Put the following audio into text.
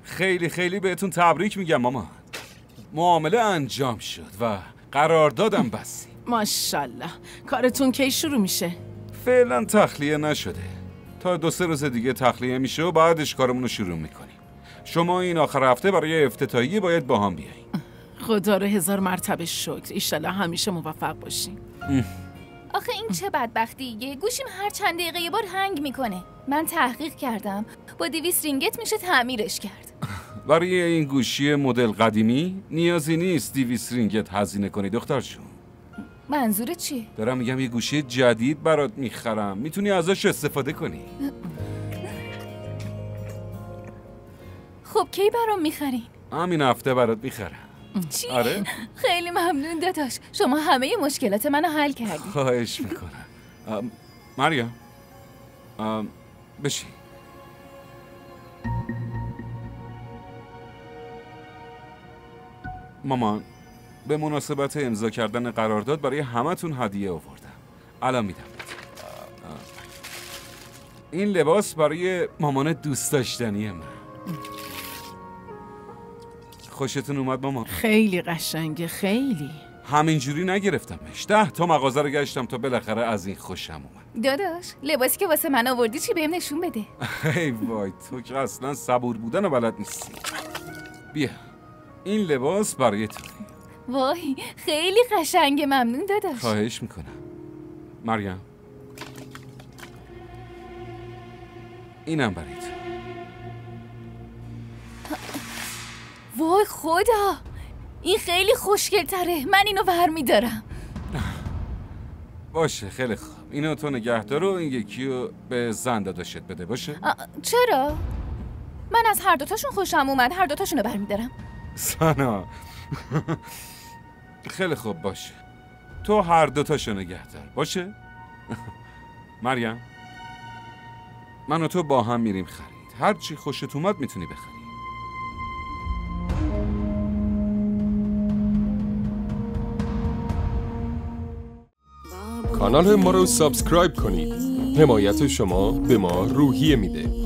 خیلی خیلی بهتون تبریک میگم مامان. معامله انجام شد و قراردادم بستیم. ماشاءالله. کارتون کی شروع میشه؟ فعلا تخلیه نشده. تا 2-3 روز دیگه تخلیه میشه و بعدش کارمون رو شروع میکنیم. شما این آخر هفته برای افتتاحیه باید با هم بیایین. خدا رو 1000 مرتبه شکر. ایشالله همیشه موفق باشیم. آخه این چه بدبختیه؟ گوشیم هر چند دقیقه یه بار هنگ میکنه. من تحقیق کردم، با 200 رینگت میشه تعمیرش کرد. برای این گوشی مدل قدیمی نیازی نیست 200 رینگت هزینه کنی دختر جون. منظورت چیه؟ دارم میگم یه گوشی جدید برات میخرم، میتونی ازش استفاده کنی. خب کی برام میخرین؟ همین هفته برات میخرم. چی؟ آره؟ خیلی ممنون داداش، شما همه مشکلات منو حل کردی. خواهش میکنم. مریم بشین. مامان، به مناسبت امضا کردن قرارداد برای همتون هدیه آوردم. الان میدم. این لباس برای مامان دوست داشتنی من. خوشتون اومد مامان؟ خیلی قشنگه، خیلی. همینجوری نگرفتمش. 10 تا مغازه رو گشتم تا بالاخره از این خوشم اومد. داداش، لباسی که واسه من آوردی چی بهم نشون بده. ای وای، تو که اصلا صبور بودن و بلد نیستی. بیا، این لباس برای تو. وای، خیلی قشنگه، ممنون داداش. خواهش میکنم. مریم، اینم برای تو. وای خدا، این خیلی خوشگل‌تره. من اینو برمی‌دارم. باشه، خیلی خوب. اینو تو نگه دار و این یکی رو به زن داداشت بده. باشه؟ چرا؟ من از هر دوتاشون خوشم اومد. هر دوتاشونو برمی‌دارم. سنا خیلی خوب، باشه. تو هر دوتاشو نگه دار. باشه؟ مریم، من و تو با هم میریم خرید. هر چی خوشت اومد میتونی بخری. کانال ما رو سابسکرایب کنید. حمایت شما به ما روحیه میده.